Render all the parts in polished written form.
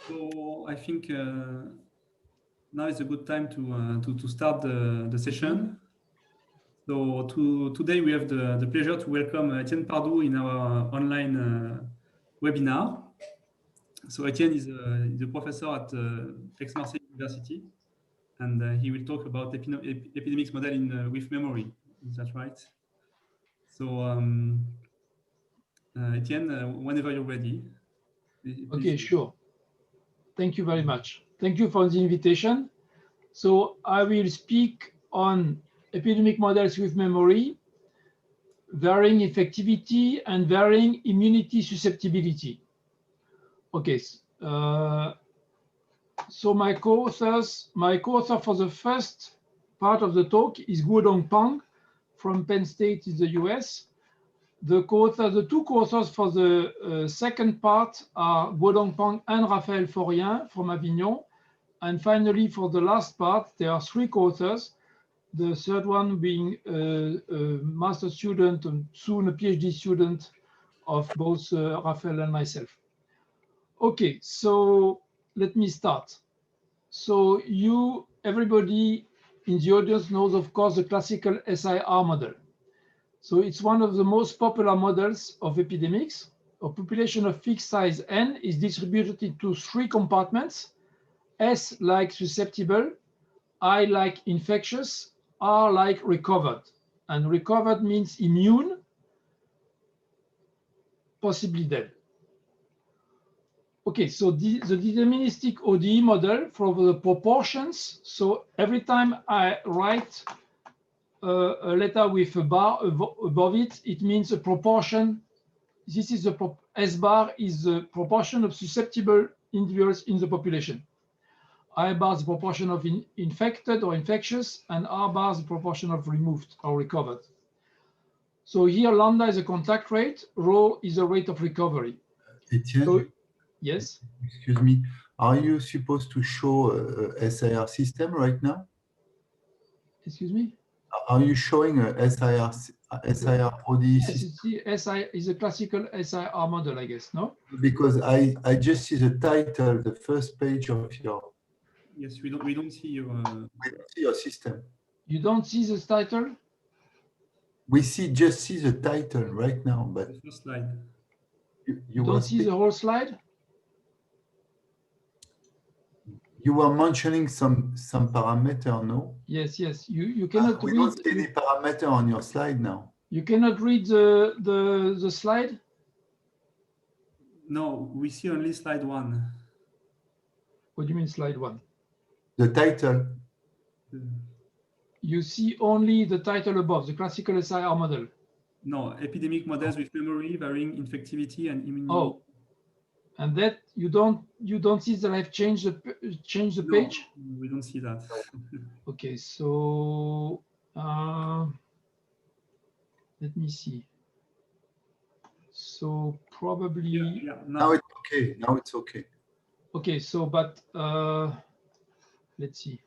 So I think now is a good time to start the session. So today we have the pleasure to welcome Etienne Pardou in our online webinar. So Etienne is a professor at Aix-Marseille University, and he will talk about epidemics model with memory. Is that right? So Etienne, whenever you're ready. Please. Okay, sure. Thank you very much. Thank you for the invitation. So I will speak on epidemic models with memory, varying effectivity, and varying immunity susceptibility. Okay, so my co-author for the first part of the talk is Guodong Pang from Penn State in the US. The two co-authors for the second part are Guodong Pang and Raphaël Faurien from Avignon. And finally, for the last part, there are three co-authors, the third one being a master student and soon a PhD student of both Raphaël and myself. Okay, so let me start. So everybody in the audience knows, of course, the classical SIR model. So it's one of the most popular models of epidemics. A population of fixed size N is distributed into three compartments: S like susceptible, I like infectious, R like recovered. And recovered means immune, possibly dead. Okay, so the deterministic ODE model for the proportions. So every time I write a letter with a bar above it, it means a proportion. This is S bar is the proportion of susceptible individuals in the population. I bar is the proportion of infected or infectious, and R bar is the proportion of removed or recovered. So here lambda is a contact rate, rho is a rate of recovery. Etienne? So, yes? Excuse me. Are you supposed to show a SIR system right now? Excuse me? Are you showing a SIR ODE system? SI is a classical SIR model, I guess, no? Because I just see the title, the first page of your. Yes, we don't see your. We don't see your system. You don't see this title? We just see the title right now, but the first slide. You don't see the whole slide? You were mentioning some parameter, no? Yes. You cannot read. We don't see any parameter on your slide now. You cannot read the slide? No, we see only slide 1. What do you mean slide 1? The title. You see only the title above, the classical SIR model. No, epidemic models with memory, varying infectivity and immunity. Oh, and that you don't see that I've changed the page? No, we don't see that. Okay, so let me see. So probably Now it's okay. Now it's okay. Okay, so but let's see.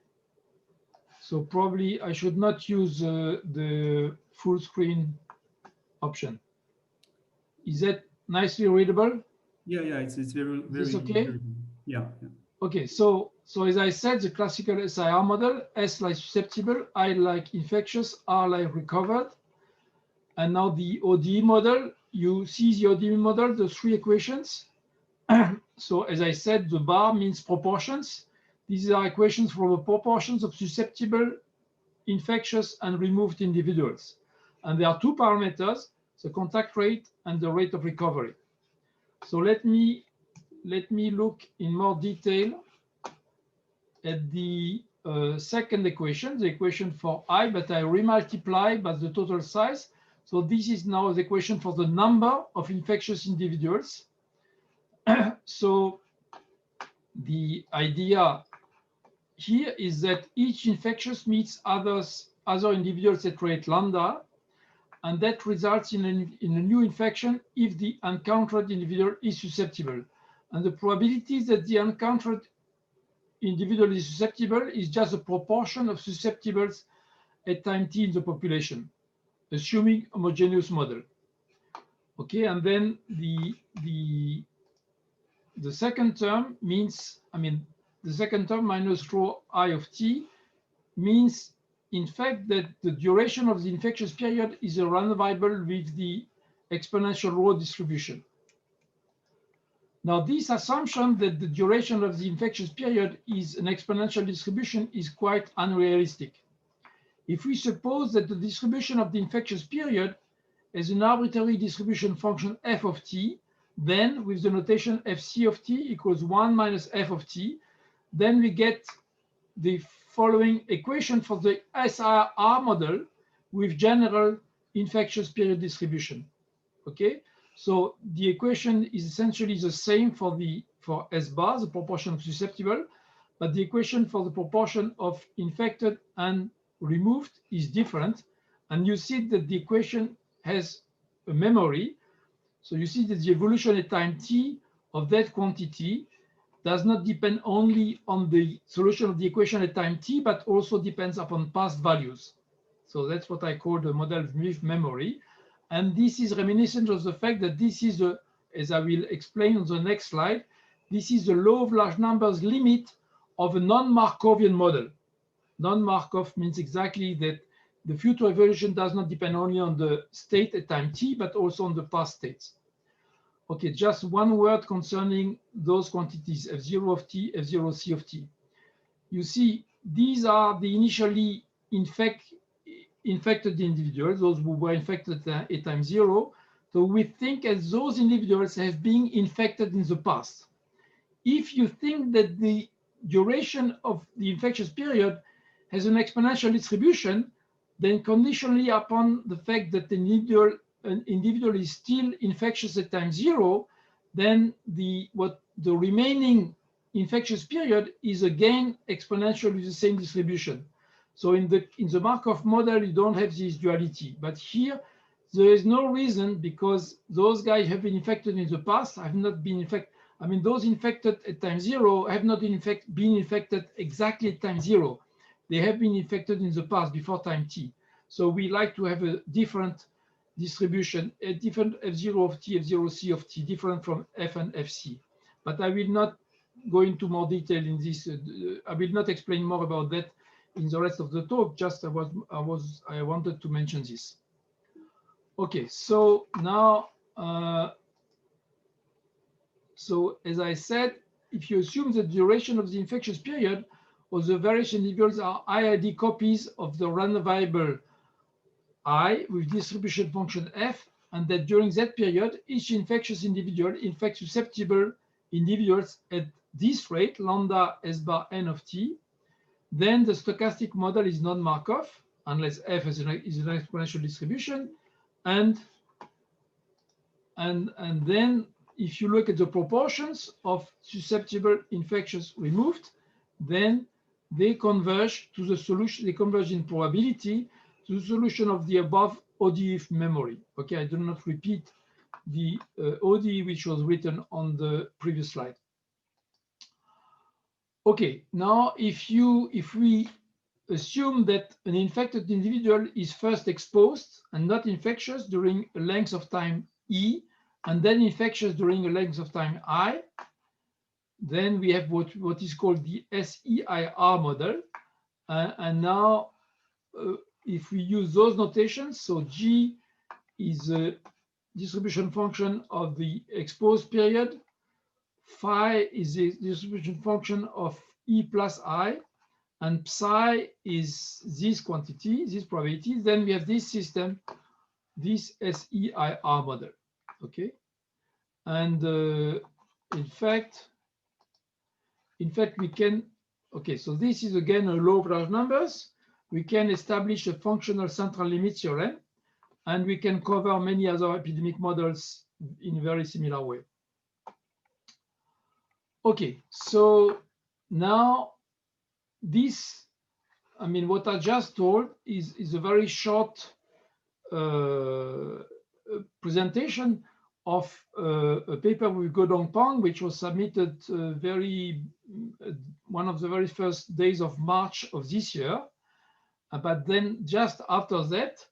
So probably I should not use the full screen option. Is that nicely readable? Yeah, it's very Is this okay? Yeah. Okay, so as I said, the classical SIR model, S like susceptible, I like infectious, R like recovered. And now the ODE model, you see the ODE model, the three equations. So as I said, the bar means proportions. These are equations for the proportions of susceptible, infectious, and removed individuals. And there are two parameters, the contact rate and the rate of recovery. So let me look in more detail at the second equation, the equation for I, but I remultiply by the total size. So this is now the equation for the number of infectious individuals. So the idea here is that each infectious meets other individuals at rate lambda, and that results in a new infection if the encountered individual is susceptible. And the probability that the encountered individual is susceptible is just a proportion of susceptibles at time t in the population, assuming homogeneous model. Okay, and then the the second term means, the second term minus rho I of t means, in fact, that the duration of the infectious period is a random variable with the exponential rho distribution. Now, this assumption that the duration of the infectious period is an exponential distribution is quite unrealistic. If we suppose that the distribution of the infectious period is an arbitrary distribution function f of t, then with the notation fc of t equals 1 minus f of t, then we get the following equation for the SIR model with general infectious period distribution. Okay, so the equation is essentially the same for S bar, the proportion of susceptible, but the equation for the proportion of infected and removed is different. And you see that the equation has a memory. So you see that the evolution at time t of that quantity does not depend only on the solution of the equation at time t, but also depends upon past values. So that's what I call the model with memory. And this is reminiscent of the fact that this is, as I will explain on the next slide, this is the law of large numbers limit of a non-Markovian model. Non-Markov means exactly that the future evolution does not depend only on the state at time t, but also on the past states. Okay, just one word concerning those quantities, f0 of t, f0 c of t. You see, these are the initially infected individuals, those who were infected at time 0. So we think as those individuals have been infected in the past. If you think that the duration of the infectious period has an exponential distribution, then conditionally upon the fact that an individual is still infectious at time 0, then the remaining infectious period is again exponential with the same distribution. So in the Markov model, you don't have this duality. But here, there is no reason, because those guys have been infected in the past, have not been infected. I mean, those infected at time 0 have not been infected exactly at time 0. They have been infected in the past before time t. So we like to have a different distribution, a different f0 of t, f0 c of t, different from f and fc. But I will not go into more detail in this. I will not explain more about that in the rest of the talk. Just I wanted to mention this. Okay, so now, so as I said, if you assume the duration of the infectious period of the various individuals are IID copies of the random variable I with distribution function f, and that during that period, each infectious individual infects susceptible individuals at this rate, lambda s bar n of t, then the stochastic model is non-Markov, unless f is an exponential distribution. And then if you look at the proportions of susceptible infectious removed, then they converge to the solution, they converge in probability to the solution of the above ODE memory. Okay, I do not repeat the ODE which was written on the previous slide. Okay, now if we assume that an infected individual is first exposed and not infectious during a length of time E, and then infectious during a length of time I, then we have what is called the SEIR model. And now if we use those notations, so G is a distribution function of the exposed period, phi is a distribution function of E plus I, and psi is this quantity, this probability, then we have this system, this SEIR model, okay? And in fact, we can, okay, so this is again a law of large numbers. We can establish a functional central limit theorem, and we can cover many other epidemic models in a very similar way. Okay, so now this, I mean, what I just told is a very short presentation of a paper with Godong Pang, which was submitted one of the very first days of March of this year. But then just after that,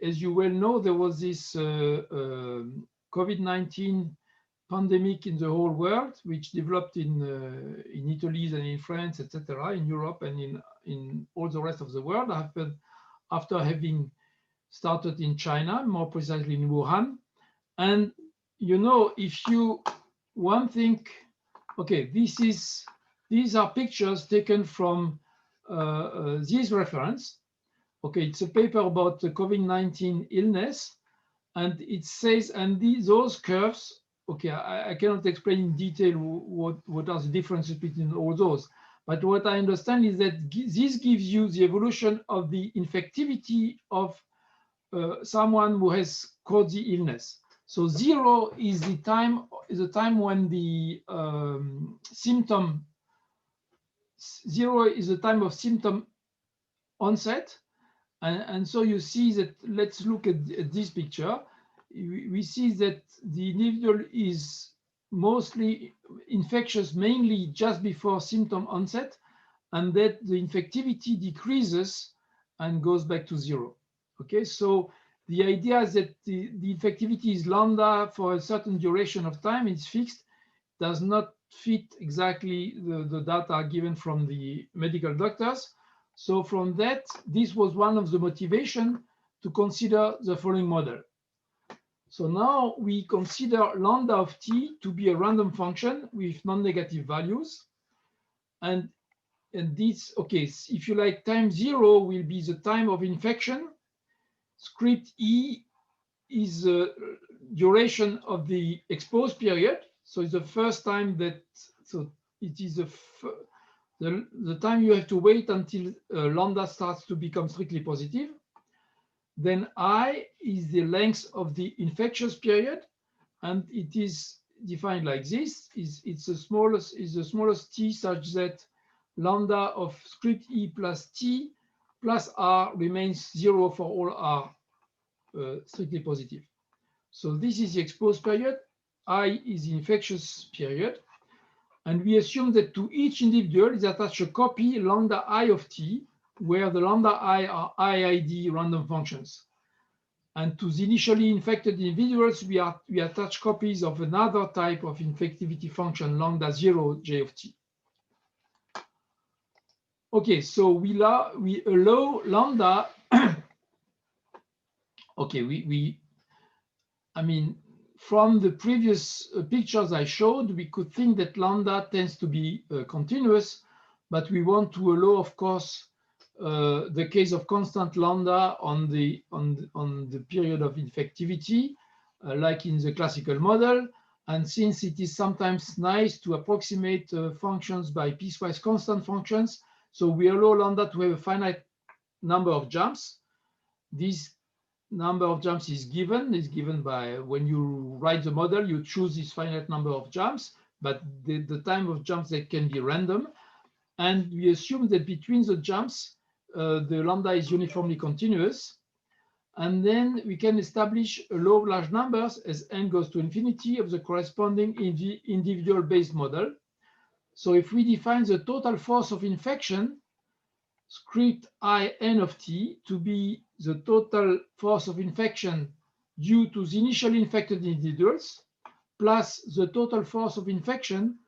as you well know, there was this COVID-19 pandemic in the whole world, which developed in Italy and in France, etc., in Europe and in all the rest of the world, happened after having started in China, more precisely in Wuhan. And you know, if you one thing, okay, these are pictures taken from this reference. Okay, it's a paper about the COVID-19 illness, and it says, and those curves, okay, I cannot explain in detail what are the differences between all those, but what I understand is that this gives you the evolution of the infectivity of someone who has caught the illness. So 0 is the time when the symptom, 0 is the time of symptom onset. And so you see that, let's look at this picture. We see that the individual is mostly infectious, mainly just before symptom onset, and that the infectivity decreases and goes back to 0. Okay, so the idea is that the infectivity is lambda for a certain duration of time, it's fixed, does not fit exactly the data given from the medical doctors. So from that, this was one of the motivation to consider the following model. So now we consider lambda of t to be a random function with non-negative values. And this, okay, if you like, time 0 will be the time of infection. Script E is the duration of the exposed period. So it's the first time that, so it is the time you have to wait until lambda starts to become strictly positive. Then I is the length of the infectious period, and it is defined like this: it's the smallest t such that lambda of script E plus t plus r remains 0 for all r strictly positive. So this is the exposed period. I is the infectious period. And we assume that to each individual is attached a copy lambda I of t, where the lambda I are IID random functions. And to the initially infected individuals, we attach copies of another type of infectivity function, lambda 0 j of t. Okay, so we allow lambda. Okay, I mean, from the previous pictures I showed, we could think that lambda tends to be continuous, but we want to allow, of course, the case of constant lambda on the period of infectivity, like in the classical model. And since it is sometimes nice to approximate functions by piecewise constant functions, so we allow lambda to have a finite number of jumps. This number of jumps is given by, when you write the model, you choose this finite number of jumps, but the time of jumps, that can be random. And we assume that between the jumps, the lambda is uniformly continuous. And then we can establish a law of large numbers as n goes to infinity of the corresponding individual based model. So if we define the total force of infection, script I n of t, to be the total force of infection due to the initially infected individuals, plus the total force of infection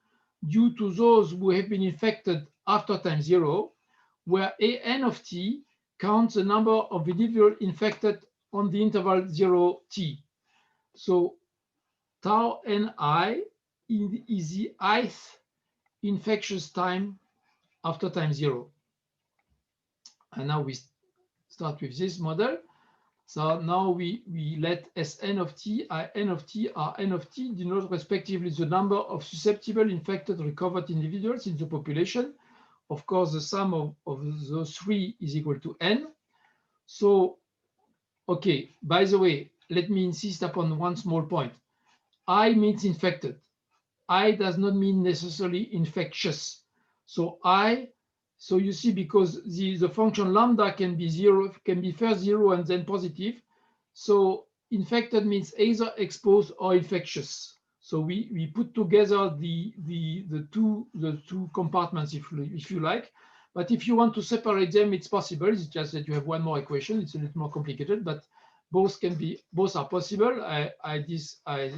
due to those who have been infected after time 0, where a n of t counts the number of individuals infected on the interval 0 t. So tau ni is the ith infectious time after time 0. And now we start with this model. So now we let Sn of t, In of t, Rn of t denote respectively the number of susceptible infected recovered individuals in the population. Of course, the sum of those three is equal to n. So, okay, by the way, let me insist upon one small point. I means infected. I does not mean necessarily infectious. So so you see, because the function lambda can be 0, can be first 0 and then positive. So infected means either exposed or infectious. So we put together the two compartments, if you like. But if you want to separate them, it's possible. It's just that you have one more equation. It's a little more complicated, but both are possible. I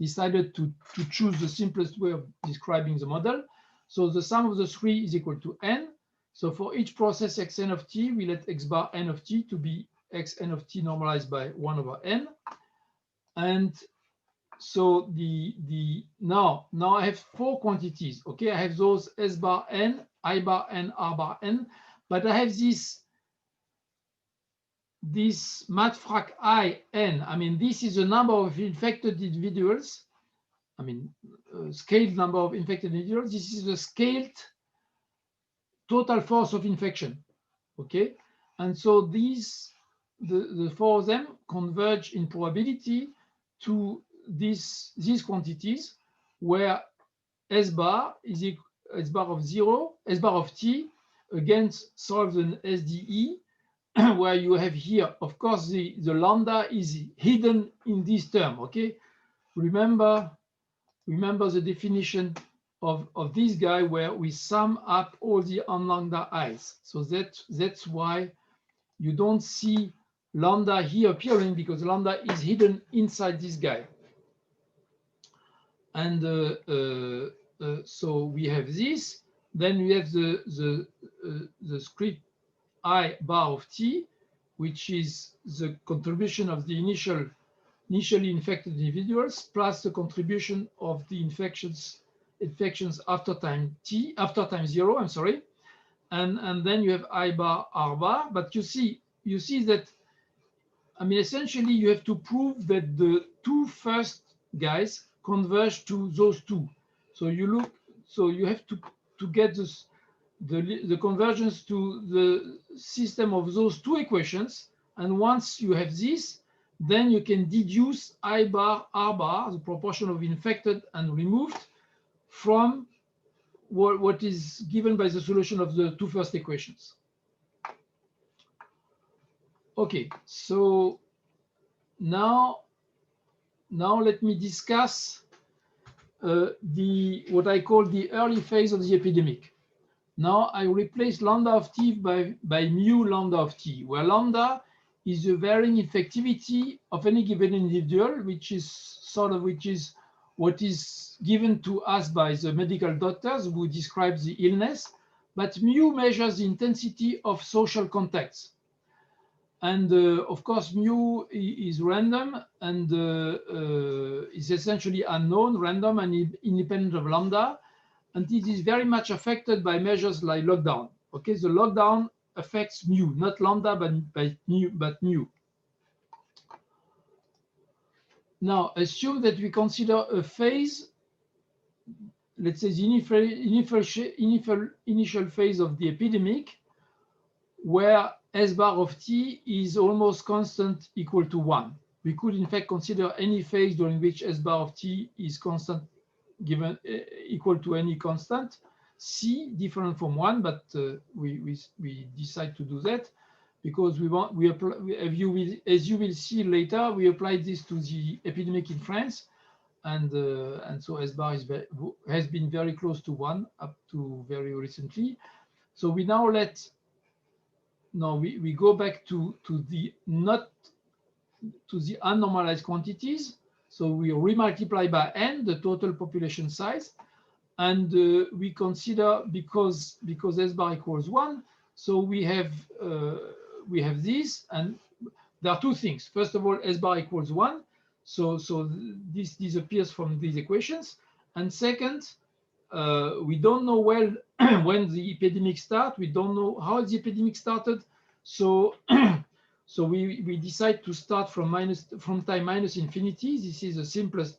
decided to choose the simplest way of describing the model. So the sum of the three is equal to n. So for each process xn of t, we let x bar n of t to be xn of t normalized by 1 over n. And so now I have four quantities. Okay, I have those s bar n, I bar n, r bar n, but I have this matfrak I n. I mean, this is the number of infected individuals. I mean, scaled number of infected individuals. This is the scaled total force of infection. Okay, and so these the four of them converge in probability to these quantities, where s bar is equal s bar of 0, s bar of t against solves an SDE, where you have here, of course, the lambda is hidden in this term. Okay, remember the definition of this guy, where we sum up all the lambda i's. So that's why you don't see lambda here appearing, because lambda is hidden inside this guy. And so we have this. Then we have the script I bar of t, which is the contribution of the initially infected individuals plus the contribution of the infections after time 0. I'm sorry, and then you have I bar R bar. But you see that, I mean, essentially you have to prove that the two first guys converge to those two. So you have to get this, the convergence to the system of those two equations. And once you have this, then you can deduce I bar R bar, the proportion of infected and removed, from what is given by the solution of the two first equations. Okay, so now let me discuss what I call the early phase of the epidemic. Now I replace lambda of t by mu lambda of t, where lambda is the varying infectivity of any given individual, which is what is given to us by the medical doctors who describe the illness. But mu measures the intensity of social contacts. And of course, mu is random and is essentially unknown, random and independent of lambda. And it is very much affected by measures like lockdown. Okay, the lockdown affects mu, not lambda, but mu. Now, assume that we consider a phase, let's say the initial phase of the epidemic, where S bar of t is almost constant, equal to 1. We could in fact consider any phase during which S bar of t is constant, given equal to any constant c different from 1, but we decide to do that because as you will see later, we applied this to the epidemic in France, and so S bar has been very close to 1 up to very recently. So we now we go back to the unnormalized quantities. So we remultiply by n the total population size, and we consider, because S bar equals 1, so we have this, and there are two things. First of all, S bar equals 1, so this disappears from these equations. And second, we don't know well when the epidemic starts. We don't know how the epidemic started. So so we decide to start from time minus infinity. This is the simplest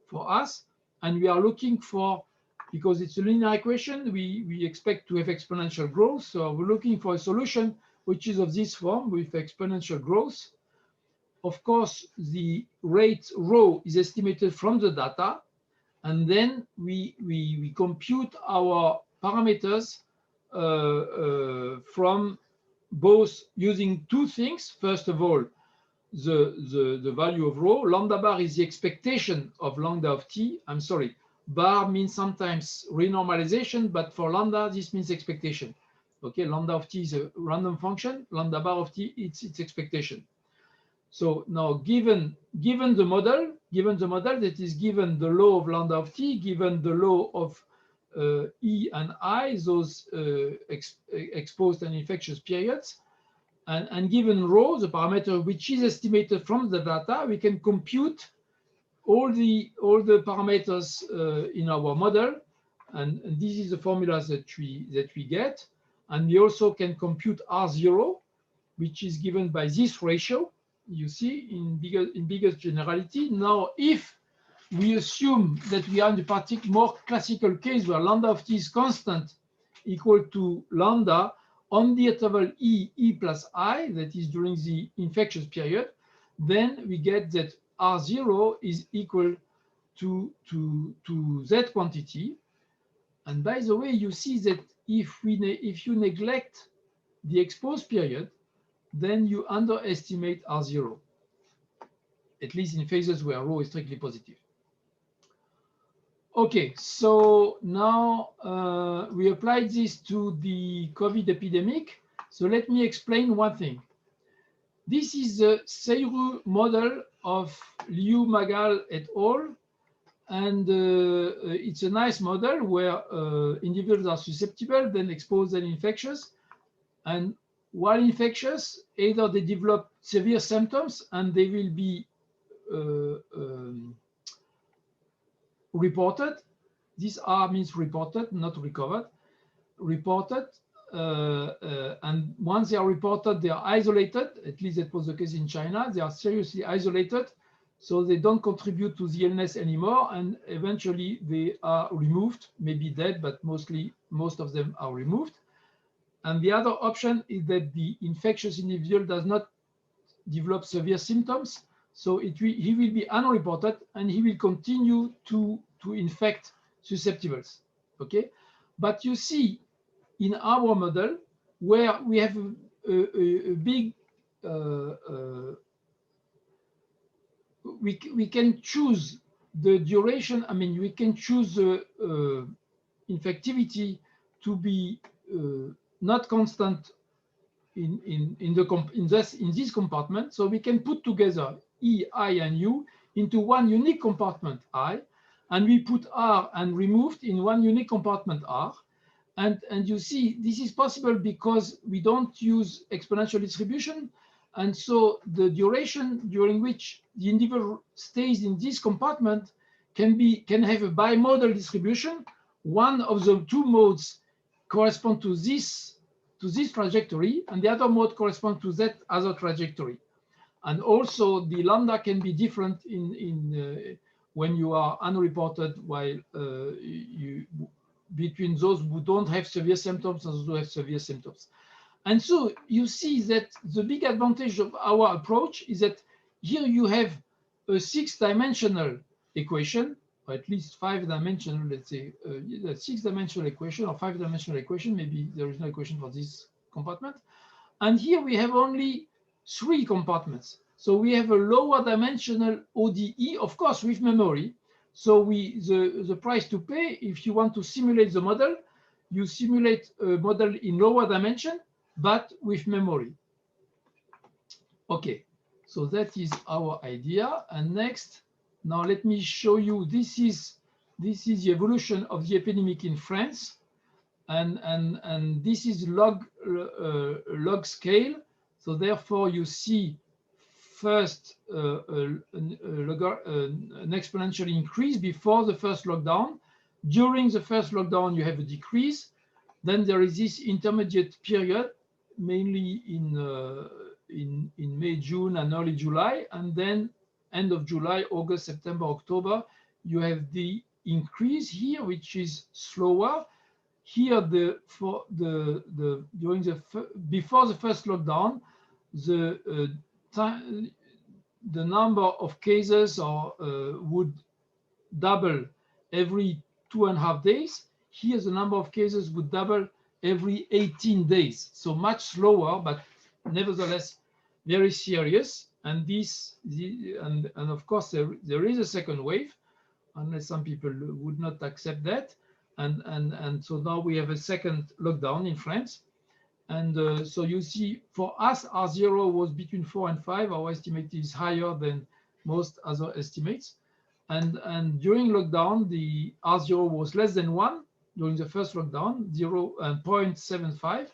for us. And we are looking for, because it's a linear equation, we expect to have exponential growth. So we're looking for a solution which is of this form with exponential growth. Of course, the rate rho is estimated from the data. And then we compute our parameters from both using two things. First of all, the value of rho. Lambda bar is the expectation of lambda of t. I'm sorry, bar means sometimes renormalization, but for lambda, this means expectation. Okay, lambda of t is a random function. Lambda bar of t, it's its expectation. So now given the model that is given the law of lambda of t, given the law of E and I, those exposed and infectious periods, and given rho, the parameter which is estimated from the data, we can compute all the parameters in our model, and this is the formulas that we get, and we also can compute R0, which is given by this ratio. You see in bigger generality. Now, if we assume that we are in the more classical case where lambda of t is constant, equal to lambda on the interval E plus I, that is during the infectious period, then we get that R0 is equal to Z quantity. And by the way, you see that if you neglect the exposed period, then you underestimate R0, at least in phases where rho is strictly positive. Okay, so now we applied this to the COVID epidemic. So let me explain one thing. This is the Seyru model of Liu, Magal et al. And it's a nice model where individuals are susceptible, then exposed, then infectious. And while infectious, either they develop severe symptoms and they will be reported. This R means reported, not recovered. Reported, and once they are reported, they are isolated. At least that was the case in China. They are seriously isolated, so they don't contribute to the illness anymore, and eventually they are removed, maybe dead, but most of them are removed. And the other option is that the infectious individual does not develop severe symptoms, so he will be unreported and he will continue to infect susceptibles. Okay, but you see in our model where we have a big we can choose the duration. I mean, we can choose the infectivity to be not constant in this compartment. So we can put together E, I, and U into one unique compartment I, and we put R and removed in one unique compartment R. And you see, this is possible because we don't use exponential distribution. And so the duration during which the individual stays in this compartment can have a bimodal distribution. One of the two modes correspond to this trajectory, and the other mode corresponds to that other trajectory. And also the lambda can be different when you are unreported, while between those who don't have severe symptoms and those who have severe symptoms. And so you see that the big advantage of our approach is that here you have a 6-dimensional equation, or at least 5-dimensional, let's say, a 6-dimensional equation or 5-dimensional equation, maybe there is no equation for this compartment. And here we have only 3 compartments. So we have a lower dimensional ODE, of course, with memory. So the price to pay, if you want to simulate the model, you simulate a model in lower dimension, but with memory. Okay, so that is our idea. And next, now let me show you, this is the evolution of the epidemic in France. And this is log scale. So therefore you see first an exponential increase before the first lockdown. During the first lockdown, you have a decrease. Then there is this intermediate period, mainly in May, June, and early July. And then end of July, August, September, October, you have the increase here, which is slower. Here, before the first lockdown, the number of cases would double every 2.5 days. Here, the number of cases would double every 18 days. So much slower, but nevertheless very serious. And and of course there is a second wave, unless some people would not accept that. And so now we have a second lockdown in France. And so you see, for us, R0 was between 4 and 5. Our estimate is higher than most other estimates. And during lockdown, the R0 was less than 1 during the first lockdown, 0.75,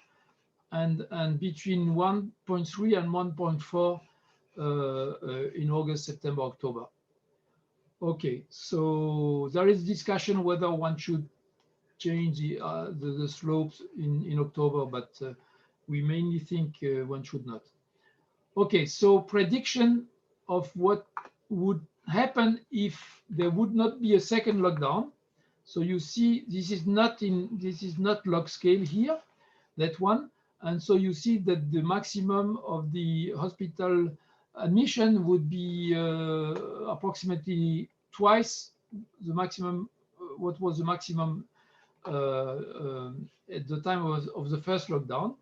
and between 1.3 and 1.4 in August, September, October. Okay, so there is discussion whether one should change the slopes in October, but we mainly think one should not. Okay, so prediction of what would happen if there would not be a second lockdown. So you see, this is not log scale here, that one. And so you see that the maximum of the hospital admission would be approximately twice the maximum, what was the maximum at the time of the first lockdown.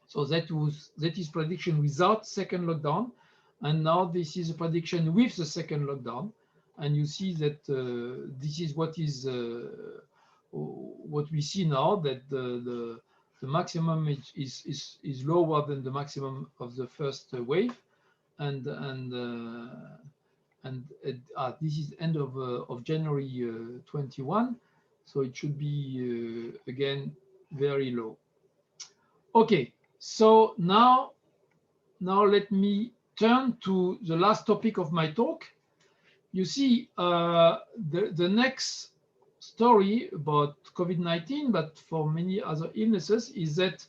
So that is prediction without second lockdown. And now this is a prediction with the second lockdown. And you see that this is what we see now, that the maximum is lower than the maximum of the first wave. And this is end of January 21. So it should be, again, very low. Okay, so now let me turn to the last topic of my talk. You see, the next story about COVID-19, but for many other illnesses, is that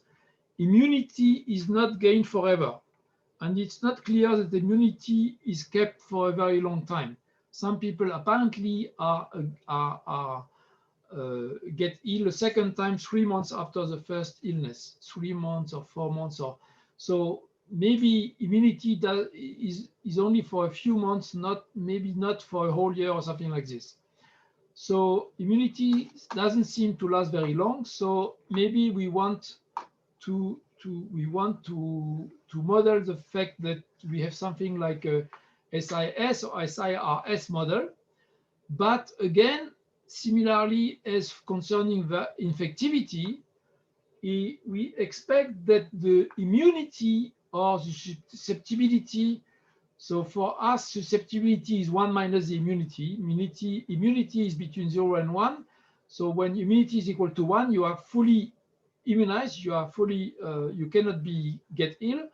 immunity is not gained forever. And it's not clear that immunity is kept for a very long time. Some people apparently get ill a second time 3 months after the first illness, 3 months or 4 months, or so. Maybe immunity is only for a few months, maybe not for a whole year or something like this. So immunity doesn't seem to last very long. So maybe we want to model the fact that we have something like a SIS or SIRS model. But again, similarly as concerning the infectivity, we expect that the immunity or the susceptibility, so for us, susceptibility is 1 minus the immunity. Immunity is between 0 and 1. So when immunity is equal to 1, you are fully immunized, you are fully, you cannot get ill.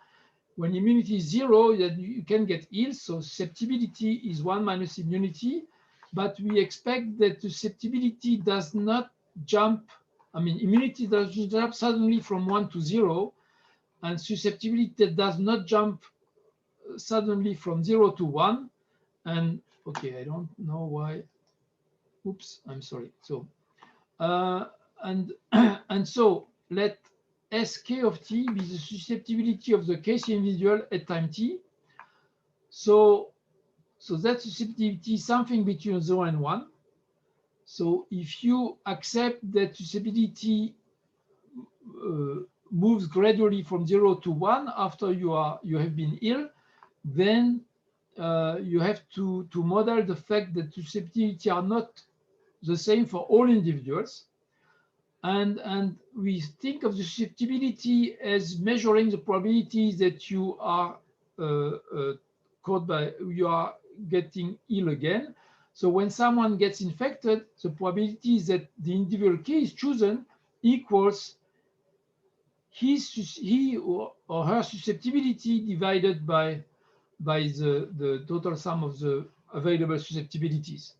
When immunity is 0, you can get ill. So susceptibility is 1 minus immunity. But we expect that susceptibility does not jump. I mean, immunity doesn't jump suddenly from 1 to 0, and susceptibility does not jump suddenly from 0 to 1. And okay, I don't know why. Oops, I'm sorry. So and so let Sk of t be the susceptibility of the case individual at time t. So that susceptibility is something between 0 and 1. So if you accept that susceptibility moves gradually from 0 to 1 after you have been ill, then you have to model the fact that susceptibility are not the same for all individuals. And we think of the susceptibility as measuring the probability that you are you are getting ill again. So when someone gets infected, the probability is that the individual case chosen equals he or her susceptibility divided by the total sum of the available susceptibilities.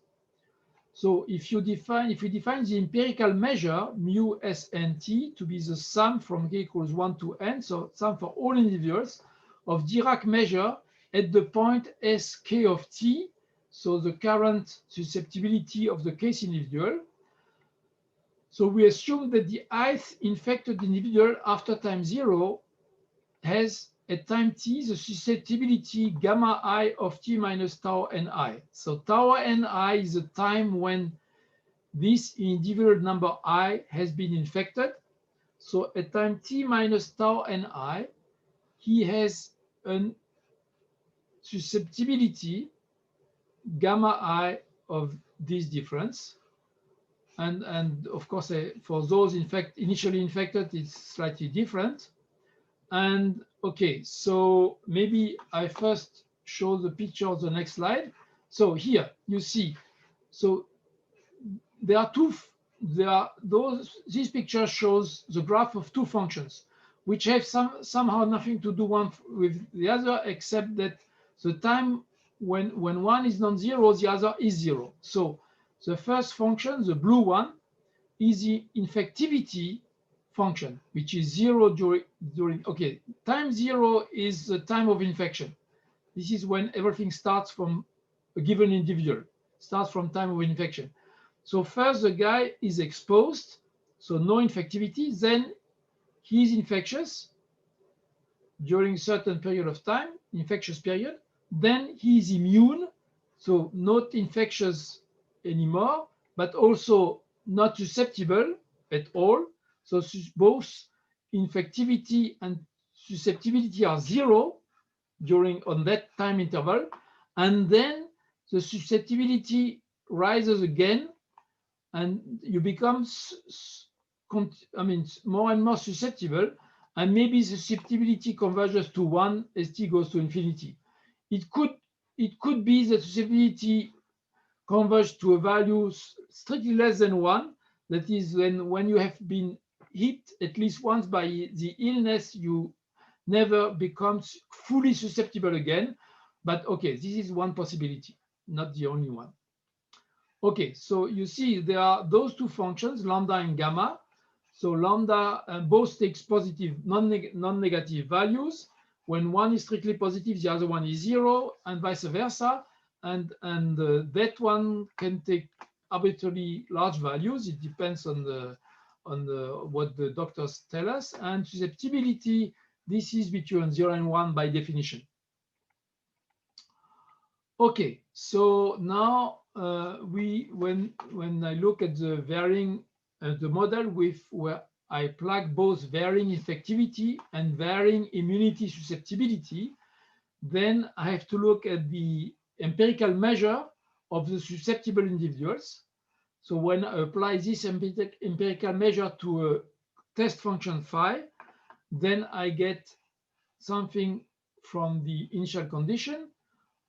So if we define the empirical measure mu s n t to be the sum from k equals 1 to n, so sum for all individuals of Dirac measure at the point Sk of t, so the current susceptibility of the case individual. So we assume that the ith infected individual after time 0 has at time t the susceptibility gamma I of t minus tau ni. So tau ni is the time when this individual number I has been infected. So at time t minus tau ni, he has a susceptibility gamma I of this difference. and of course, for those initially infected, it's slightly different. And okay, so maybe I first show the picture of the next slide. So here you see, so there are this picture shows the graph of two functions, which have somehow nothing to do one with the other, except that the time when one is non-zero, the other is zero. So the first function, the blue one, is the infectivity function, which is zero during okay, time zero is the time of infection. This is when everything starts from a given individual, starts from time of infection. So first the guy is exposed, so no infectivity, then he is infectious during a certain period of time, infectious period, then he is immune, so not infectious anymore, but also not susceptible at all. So both infectivity and susceptibility are zero on that time interval, and then the susceptibility rises again, and you become more and more susceptible, and maybe susceptibility converges to 1 as t goes to infinity. It could be that susceptibility converge to a value strictly less than 1. That is, when you have been hit at least once by the illness, you never become fully susceptible again. But okay, this is one possibility, not the only one. Okay, so you see there are those two functions, lambda and gamma. So lambda both takes positive, non-negative values. When one is strictly positive, the other one is zero, and vice versa. And that one can take arbitrarily large values. It depends on what the doctors tell us. And susceptibility, this is between 0 and 1 by definition. Okay, so now when I look at the varying the model where I plug both varying infectivity and varying immunity susceptibility, then I have to look at the empirical measure of the susceptible individuals. So when I apply this empirical measure to a test function phi, then I get something from the initial condition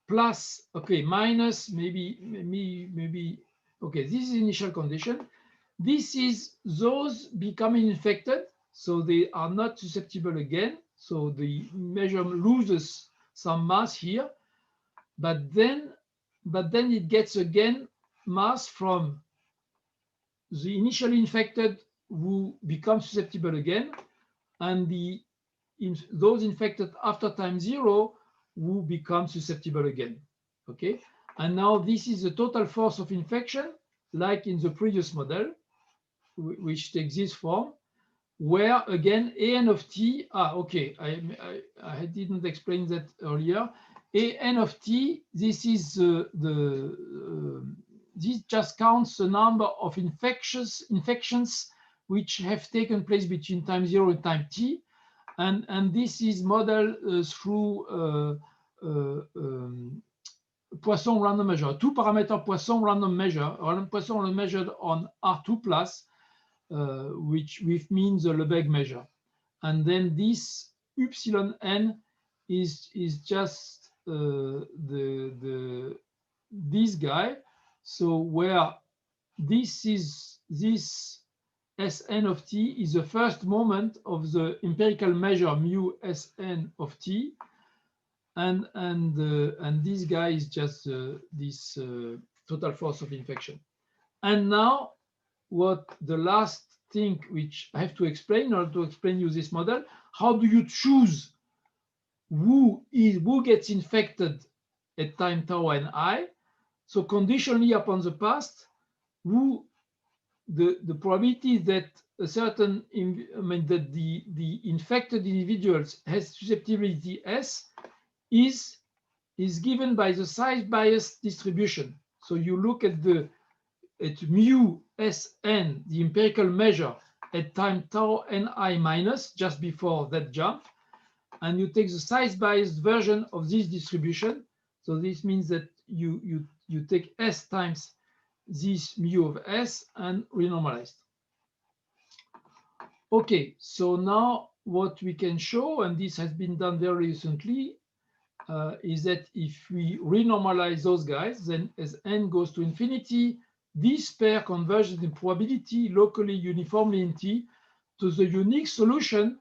plus, okay, minus maybe, okay, this is initial condition. This is those becoming infected, so they are not susceptible again. So the measure loses some mass here, but then it gets again mass from the initially infected who become susceptible again, and those infected after time 0 who become susceptible again. Okay, and now this is the total force of infection, like in the previous model, which takes this form, where again an of t. Okay, I didn't explain that earlier. An of t. This is this just counts the number of infections which have taken place between time 0 and time t, and this is modeled through Poisson random measure, 2-parameter Poisson random measure. Poisson random measured on R2 plus, which means the Lebesgue measure, and then this epsilon n is just this guy. So where this Sn of t is the first moment of the empirical measure mu Sn of t, and this guy is just this total force of infection. And now, what the last thing which I have to explain in order to explain you this model: how do you choose who gets infected at time tau and I? So conditionally upon the past, the probability that a certain, that the infected individuals has susceptibility S is given by the size bias distribution. So you look at mu Sn, the empirical measure at time tau ni minus, just before that jump, and you take the size biased version of this distribution. So this means that you take S times this mu of S and renormalized. Okay, so now what we can show, and this has been done very recently, is that if we renormalize those guys, then as n goes to infinity, this pair converges in probability locally uniformly in T to the unique solution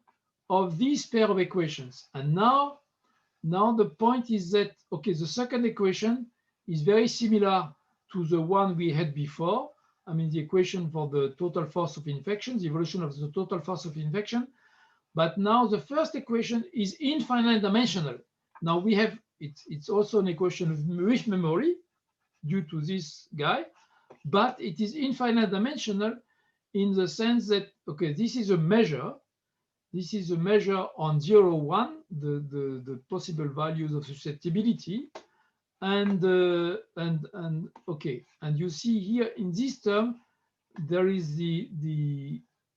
of this pair of equations. And now the point is that, okay, the second equation is very similar to the one we had before. I mean, the equation for the total force of infection, the evolution of the total force of infection. But now the first equation is infinite dimensional. Now we have, it's also an equation with memory due to this guy, but it is infinite dimensional in the sense that, okay, this is a measure. This is a measure on 0, 1, the possible values of susceptibility. And okay, and you see here in this term, there is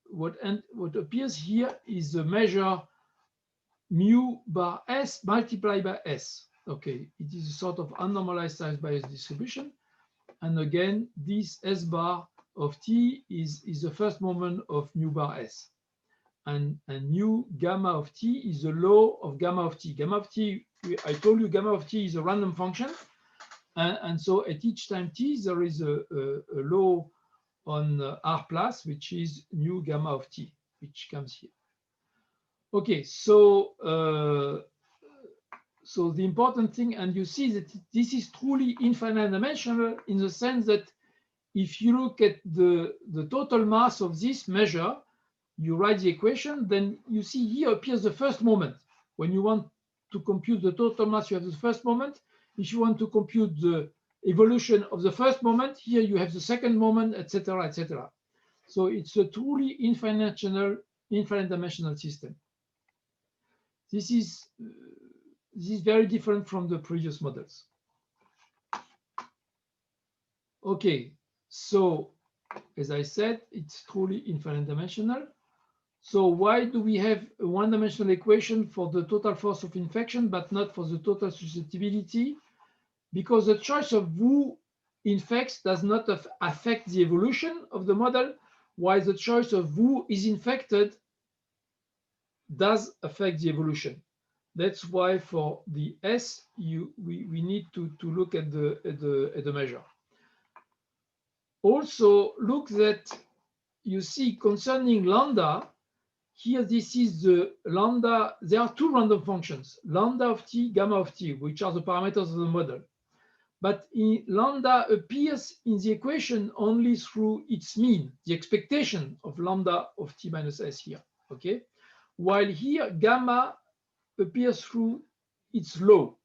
what appears here is the measure mu bar S multiplied by S. Okay, it is a sort of unnormalized size bias distribution. And again, this S bar of T is the first moment of mu bar S. And nu gamma of T is the law of gamma of T. Gamma of T, I told you gamma of T is a random function. And so at each time T, there is a law on R plus, which is nu gamma of T, which comes here. Okay, so so the important thing, and you see that this is truly infinite dimensional in the sense that if you look at the total mass of this measure, you write the equation, then you see here appears the first moment. When you want to compute the total mass, you have the first moment. If you want to compute the evolution of the first moment, here you have the second moment, etc., etc. So it's a truly infinite dimensional system. This is very different from the previous models. Okay, so as I said, it's truly infinite dimensional. So why do we have a one-dimensional equation for the total force of infection, but not for the total susceptibility? Because the choice of who infects does not affect the evolution of the model, while the choice of who is infected does affect the evolution. That's why for the S, we need to look at the measure. Also, look that you see concerning lambda, here this is the lambda, there are two random functions, lambda of T, gamma of T, which are the parameters of the model. But lambda appears in the equation only through its mean, the expectation of lambda of T minus S here, okay? While here, gamma appears through its law,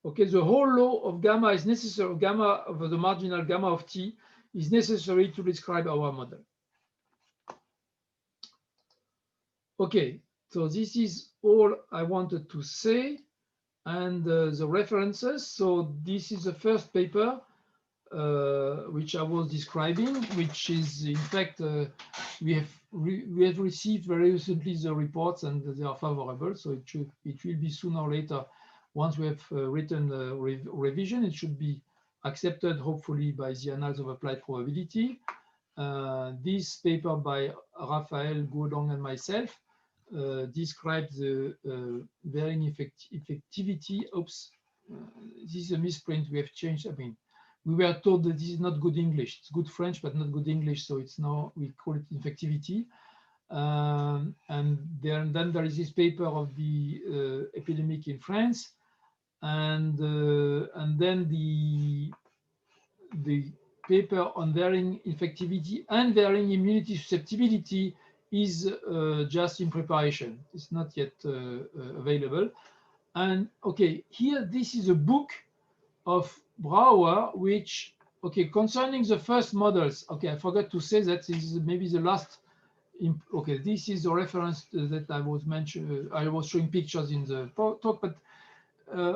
okay? The whole law of gamma is necessary, gamma of the marginal gamma of T is necessary to describe our model. Okay, so this is all I wanted to say. And the references, so this is the first paper which I was describing, which is in fact we have received very recently the reports and they are favorable, so it will be sooner or later, once we have written a revision, it should be accepted hopefully by the Annals of Applied Probability. This paper by Raphael, Guodong and myself describes the varying effectivity. Oops, this is a misprint. We have changed. I mean, we were told that this is not good English. It's good French, but not good English. So it's now we call it effectivity. And then there is this paper of the epidemic in France, and then the paper on varying infectivity and varying immunity susceptibility is just in preparation. It's not yet available. And okay, here this is a book of Brouwer, which, okay, concerning the first models, okay, I forgot to say that this is maybe the last, okay, this is a reference that I was showing pictures in the talk, but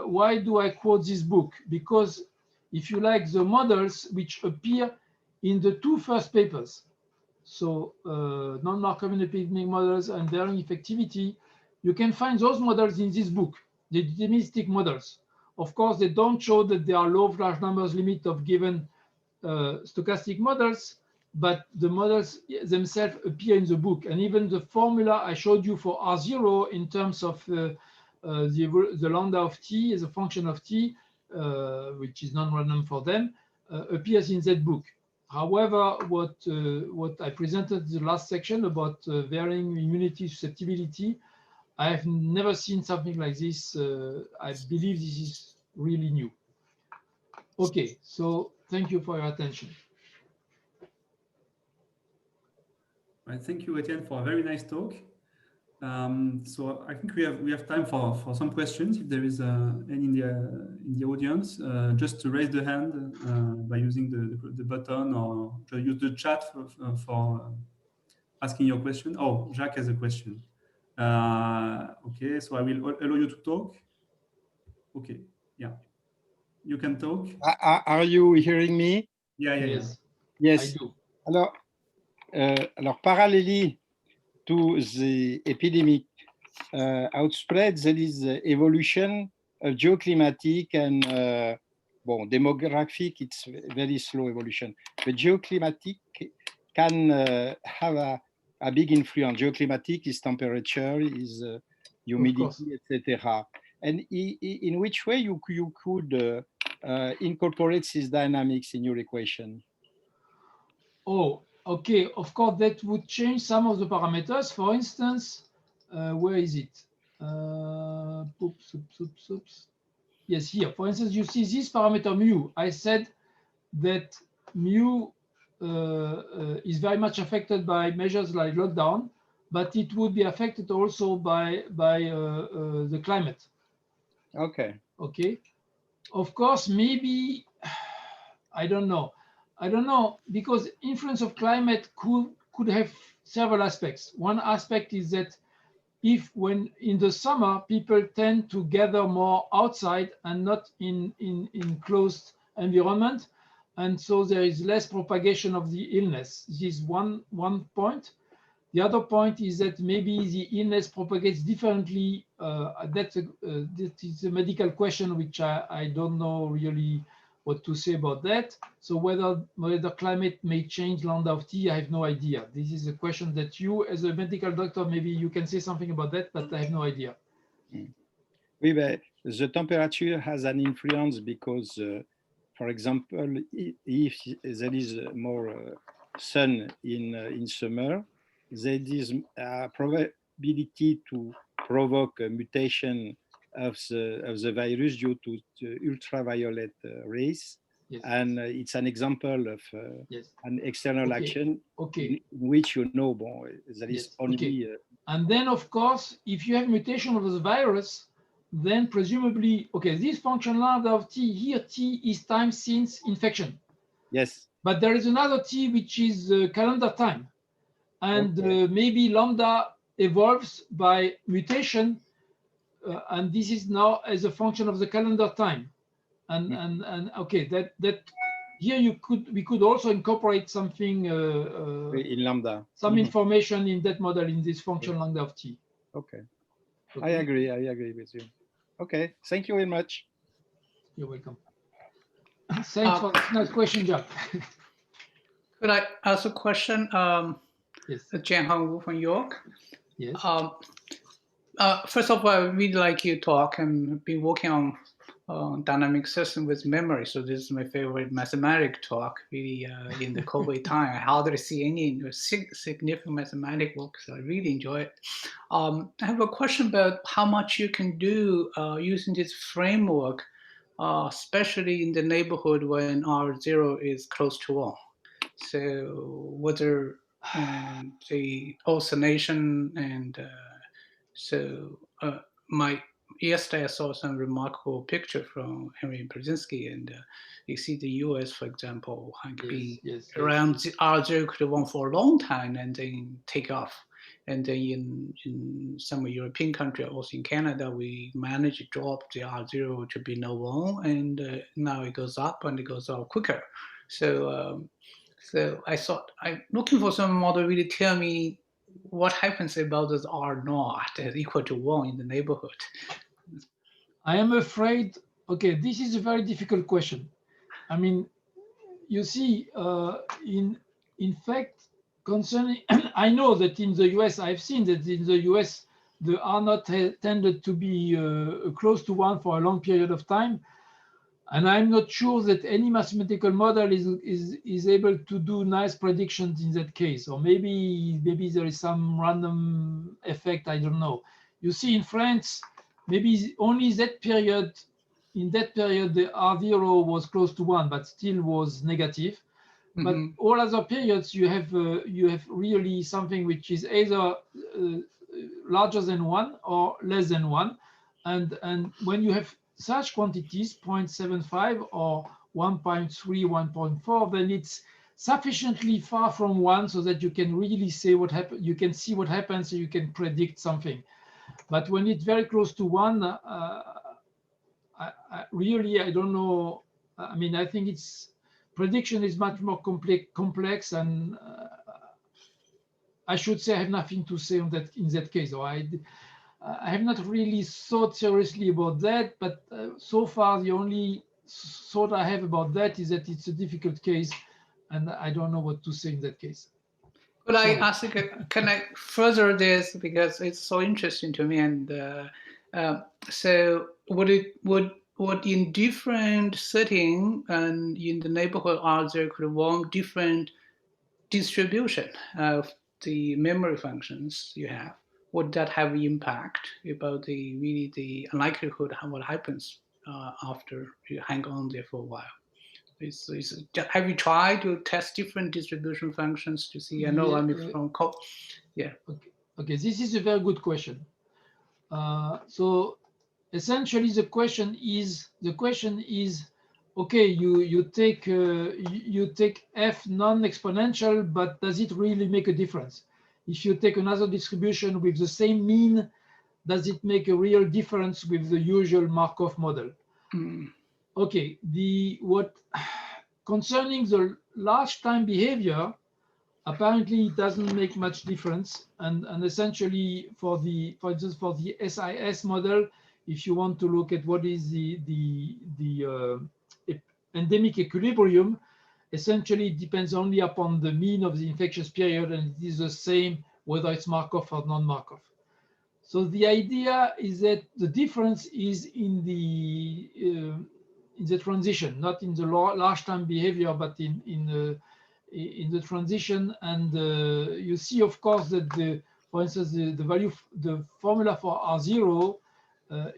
why do I quote this book? Because if you like, the models which appear in the two first papers, so non-Markovian epidemic models and varying effectivity, you can find those models in this book, the deterministic models. Of course, they don't show that there are law of large numbers limit of given stochastic models, but the models themselves appear in the book. And even the formula I showed you for R0 in terms of the lambda of t as a function of t, which is non-random for them, appears in that book. However, what I presented in the last section about varying immunity susceptibility, I have never seen something like this. I believe this is really new. Okay, so thank you for your attention. Right, thank you, Etienne, for a very nice talk. So I think we have time for some questions. If there is any in the audience, just to raise the hand by using the button, or to use the chat for asking your question. Oh, Jacques has a question. Okay, so I will allow you to talk. Okay, yeah, you can talk. Are you hearing me? Yeah. Yes, Yes. I do. Alors, parallelly to the epidemic outspread, there is evolution of geoclimatic and demographic. It's very slow evolution. But geoclimatic can have a big influence. Geoclimatic is temperature, is humidity, etc. And in which way you could incorporate these dynamics in your equation? Oh, okay. Of course, that would change some of the parameters. For instance, where is it? Oops. Yes, here. For instance, you see this parameter mu. I said that mu is very much affected by measures like lockdown, but it would be affected also by the climate. Okay. Okay. Of course, maybe, I don't know, because influence of climate could have several aspects. One aspect is that if when in the summer people tend to gather more outside and not in closed environment, and so there is less propagation of the illness. This is one point. The other point is that maybe the illness propagates differently. That is a medical question, which I don't know really what to say about that. So whether climate may change lambda of t, I have no idea. This is a question that you, as a medical doctor, maybe you can say something about that, but I have no idea. Oui, but the temperature has an influence because, for example, if there is more sun in summer, there is a probability to provoke a mutation of the virus due to the ultraviolet rays. Yes. And it's an example of an external action in which there is only. And then, of course, if you have mutation of the virus, then presumably, this function lambda of t, here t is time since infection. Yes. But there is another t which is calendar time. And maybe lambda evolves by mutation, and this is now as a function of the calendar time. And that here we could also incorporate something in lambda, some information in that model in this function lambda of t. Okay. I agree with you. Okay, thank you very much. You're welcome. Thanks for the nice question, Jack. Could I ask a question? Yes. Jianheng Wu from York. Yes. First of all, I really like your talk and been working on dynamic system with memory. So this is my favorite mathematic talk, really, in the COVID time. I hardly see any significant mathematic work, so I really enjoy it. I have a question about how much you can do using this framework, especially in the neighborhood when R0 is close to 1. So whether the oscillation and yesterday I saw some remarkable picture from Henry Brzezinski, and you see the US, for example, around R0 for a long time and then take off. And then in some European countries, also in Canada, we managed to drop the R0 to below 1, and now it goes up and it goes up quicker. So I thought I'm looking for some model really tell me what happens about this R0 equal to 1 in the neighborhood. I am afraid, this is a very difficult question. I mean, you see, in fact, concerning, I know that in the US, I've seen that in the US, the R naught tended to be close to 1 for a long period of time. And I'm not sure that any mathematical model is able to do nice predictions in that case. Or maybe there is some random effect, I don't know. You see in France, maybe only that period, in that period, the R0 was close to 1, but still was negative. But all other periods, you have really something which is either larger than 1 or less than 1. And when you have such quantities, 0.75 or 1.3, 1.4, then it's sufficiently far from 1 so that you can really say what happens. You can see what happens, so you can predict something. But when it's very close to 1, I don't know. I mean, I think prediction is much more complex, and I should say I have nothing to say on that in that case. Or I have not really thought seriously about that, but so far the only thought I have about that is that it's a difficult case, and I don't know what to say in that case. Could I ask, can I further this, because it's so interesting to me, and so would in different setting and in the neighborhood R0 could want different distribution of the memory functions you have? Would that have impact about the likelihood of what happens after you hang on there for a while? Have you tried to test different distribution functions to see? I know yeah. Okay, this is a very good question. So essentially, the question is, okay, you take f non-exponential, but does it really make a difference? If you take another distribution with the same mean, does it make a real difference with the usual Markov model? Okay, concerning the large time behavior, apparently it doesn't make much difference. And essentially, for instance, for the SIS model, if you want to look at what is the endemic equilibrium, essentially it depends only upon the mean of the infectious period, and it is the same whether it's Markov or non-Markov. So the idea is that the difference is in the transition, not in the large time behavior, but in the transition. And you see, of course, that for instance, the formula for R0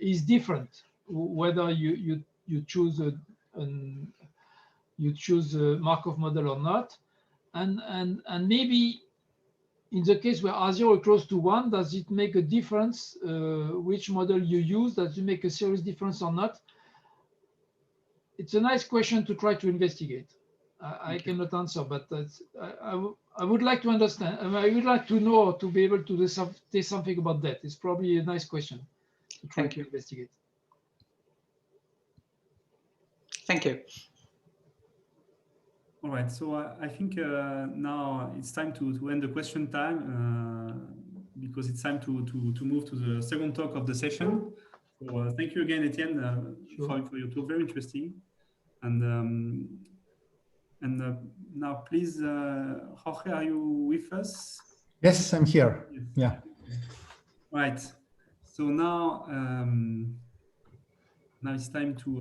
is different whether you choose a Markov model or not, and maybe in the case where R0 is close to 1, does it make a difference which model you use? Does it make a serious difference or not? It's a nice question to try to investigate. I cannot answer, but I would like to understand. I would like to know, to be able to say something about that. It's probably a nice question to try to investigate. Thank you. All right, so I think now it's time to end the question time because it's time to move to the second talk of the session. So thank you again, Etienne, Sure. for your talk. Very interesting. And now, please, Jorge, are you with us? Yes, I'm here. Yes. Yeah. Right. So now, now it's time to